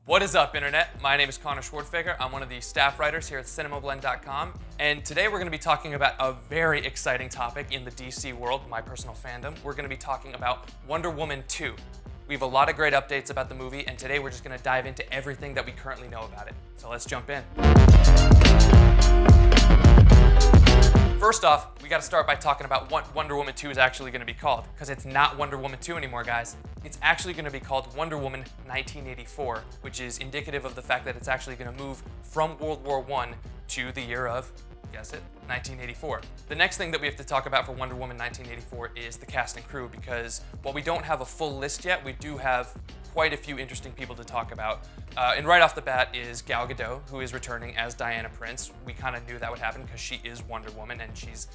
What is up, Internet? My name is Connor Schwartzfeger. I'm one of the staff writers here at CinemaBlend.com, and today we're going to be talking about a very exciting topic in the DC world, my personal fandom. We're going to be talking about Wonder Woman 2. We have a lot of great updates about the movie, and today we're just going to dive into everything that we currently know about it. So let's jump in. First off, we got to start by talking about what Wonder Woman 2 is actually going to be called, because it's not Wonder Woman 2 anymore, guys. It's actually going to be called Wonder Woman 1984, which is indicative of the fact that it's actually going to move from World War I to the year of, guess it, 1984. The next thing that we have to talk about for Wonder Woman 1984 is the cast and crew, because while we don't have a full list yet, we do have quite a few interesting people to talk about. And right off the bat is Gal Gadot, who is returning as Diana Prince. We kind of knew that would happen because she is Wonder Woman and she's,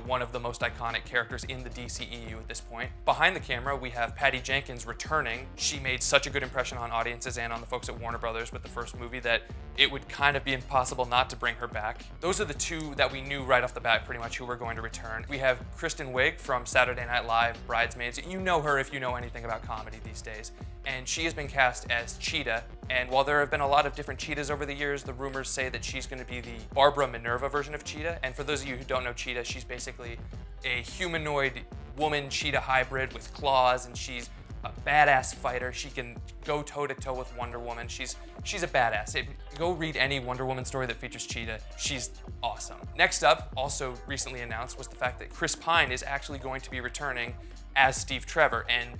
one of the most iconic characters in the DCEU at this point. Behind the camera, we have Patty Jenkins returning. She made such a good impression on audiences and on the folks at Warner Brothers with the first movie that it would kind of be impossible not to bring her back. Those are the two that we knew right off the bat pretty much who were going to return. We have Kristen Wiig from Saturday Night Live, Bridesmaids. You know her if you know anything about comedy these days. And she has been cast as Cheetah. And while there have been a lot of different Cheetahs over the years, the rumors say that she's going to be the Barbara Minerva version of Cheetah. And for those of you who don't know Cheetah, she's basically a humanoid woman-cheetah hybrid with claws, and she's a badass fighter. She can go toe-to-toe with Wonder Woman. She's a badass. Go read any Wonder Woman story that features Cheetah. She's awesome. Next up, also recently announced, was the fact that Chris Pine is actually going to be returning as Steve Trevor. And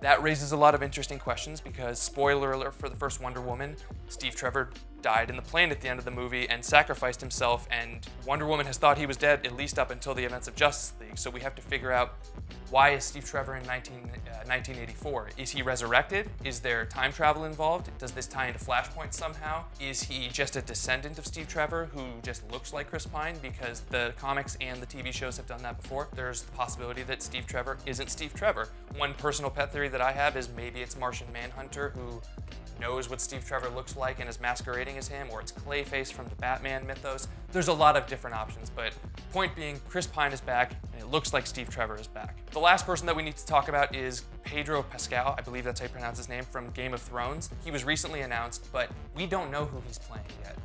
that raises a lot of interesting questions because, spoiler alert for the first Wonder Woman, Steve Trevor died in the plane at the end of the movie and sacrificed himself, and Wonder Woman has thought he was dead at least up until the events of Justice League. So we have to figure out, why is Steve Trevor in 1984? Is he resurrected? Is there time travel involved? Does this tie into Flashpoint somehow? Is he just a descendant of Steve Trevor who just looks like Chris Pine? Because the comics and the TV shows have done that before. There's the possibility that Steve Trevor isn't Steve Trevor. One personal pet theory that I have is maybe it's Martian Manhunter who knows what Steve Trevor looks like and is masquerading as him, or it's Clayface from the Batman mythos. There's a lot of different options, but point being, Chris Pine is back, and it looks like Steve Trevor is back. The last person that we need to talk about is Pedro Pascal, I believe that's how you pronounce his name, from Game of Thrones. He was recently announced, but we don't know who he's playing yet.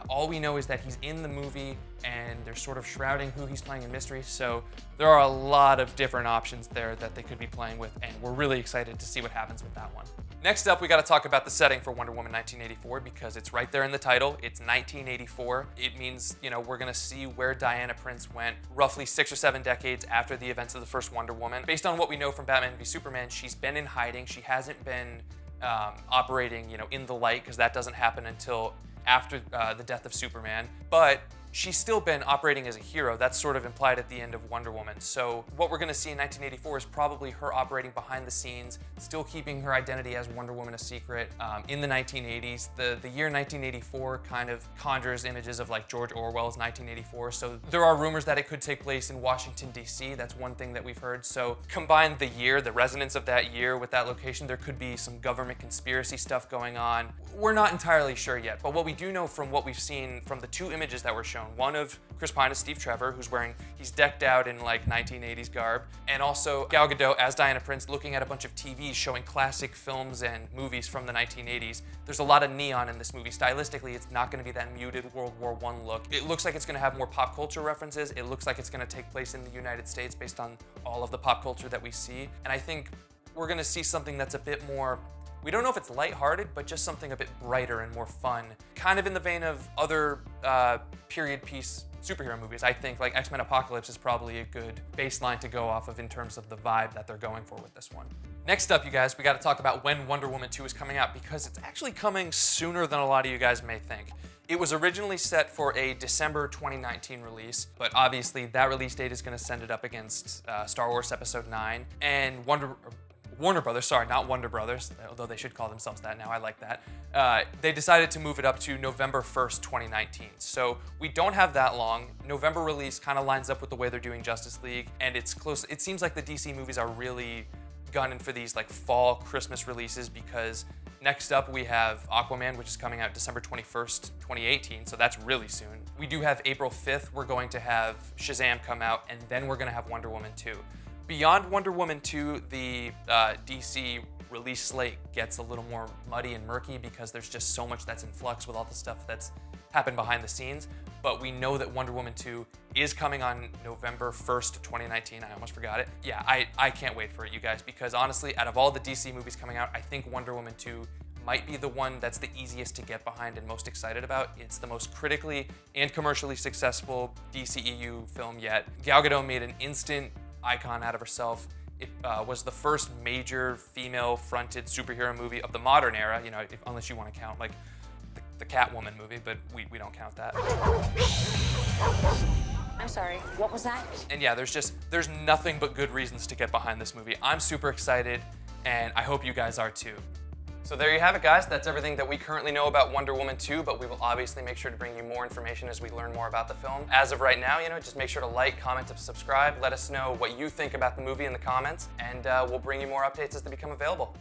All we know is that he's in the movie, and they're sort of shrouding who he's playing in mystery, so there are a lot of different options there that they could be playing with, and we're really excited to see what happens with that one. Next up, we got to talk about the setting for Wonder Woman 1984 because it's right there in the title. It's 1984. It means, we're going to see where Diana Prince went roughly 6 or 7 decades after the events of the first Wonder Woman. Based on what we know from Batman v Superman, she's been in hiding. She hasn't been operating, in the light, because that doesn't happen until after the death of Superman. But she's still been operating as a hero. That's sort of implied at the end of Wonder Woman. So what we're going to see in 1984 is probably her operating behind the scenes, still keeping her identity as Wonder Woman a secret. In the 1980s, the year 1984 kind of conjures images of like George Orwell's 1984. So there are rumors that it could take place in Washington, D.C. That's one thing that we've heard. So combine the year, the resonance of that year with that location, there could be some government conspiracy stuff going on. We're not entirely sure yet, but what we do know from what we've seen from the 2 images that were shown, one of Chris Pine as Steve Trevor, he's decked out in like 1980s garb, and also Gal Gadot as Diana Prince looking at a bunch of TVs showing classic films and movies from the 1980s. There's a lot of neon in this movie. Stylistically, it's not going to be that muted World War I look. It looks like it's going to have more pop culture references. It looks like it's going to take place in the United States based on all of the pop culture that we see. And I think we're going to see something that's a bit more, we don't know if it's lighthearted, but just something a bit brighter and more fun. Kind of in the vein of other period piece superhero movies. I think like X-Men Apocalypse is probably a good baseline to go off of in terms of the vibe that they're going for with this one. Next up, you guys, we got to talk about when Wonder Woman 2 is coming out, because it's actually coming sooner than a lot of you guys may think. It was originally set for a December 2019 release, but obviously that release date is going to send it up against Star Wars Episode 9 and Warner Brothers, sorry, not Wonder Brothers, although they should call themselves that now, I like that. They decided to move it up to November 1st, 2019. So we don't have that long. November release kind of lines up with the way they're doing Justice League, and it's close. It seems like the DC movies are really gunning for these like fall Christmas releases, because next up we have Aquaman, which is coming out December 21st, 2018, so that's really soon. We do have April 5th, we're going to have Shazam come out, and then we're going to have Wonder Woman 2. Beyond Wonder Woman 2, the DC release slate gets a little more muddy and murky because there's just so much that's in flux with all the stuff that's happened behind the scenes. But we know that Wonder Woman 2 is coming on November 1st, 2019. I almost forgot it. Yeah, I can't wait for it, you guys, because honestly, out of all the DC movies coming out, I think Wonder Woman 2 might be the one that's the easiest to get behind and most excited about. It's the most critically and commercially successful DCEU film yet. Gal Gadot made an instant icon out of herself. It was the first major female-fronted superhero movie of the modern era, you know, unless you want to count like the Catwoman movie, but we don't count that. I'm sorry, what was that? And yeah, there's nothing but good reasons to get behind this movie. I'm super excited, and I hope you guys are too. So there you have it, guys. That's everything that we currently know about Wonder Woman 2, but we will obviously make sure to bring you more information as we learn more about the film. As of right now, you know, just make sure to like, comment, and subscribe. Let us know what you think about the movie in the comments, and we'll bring you more updates as they become available.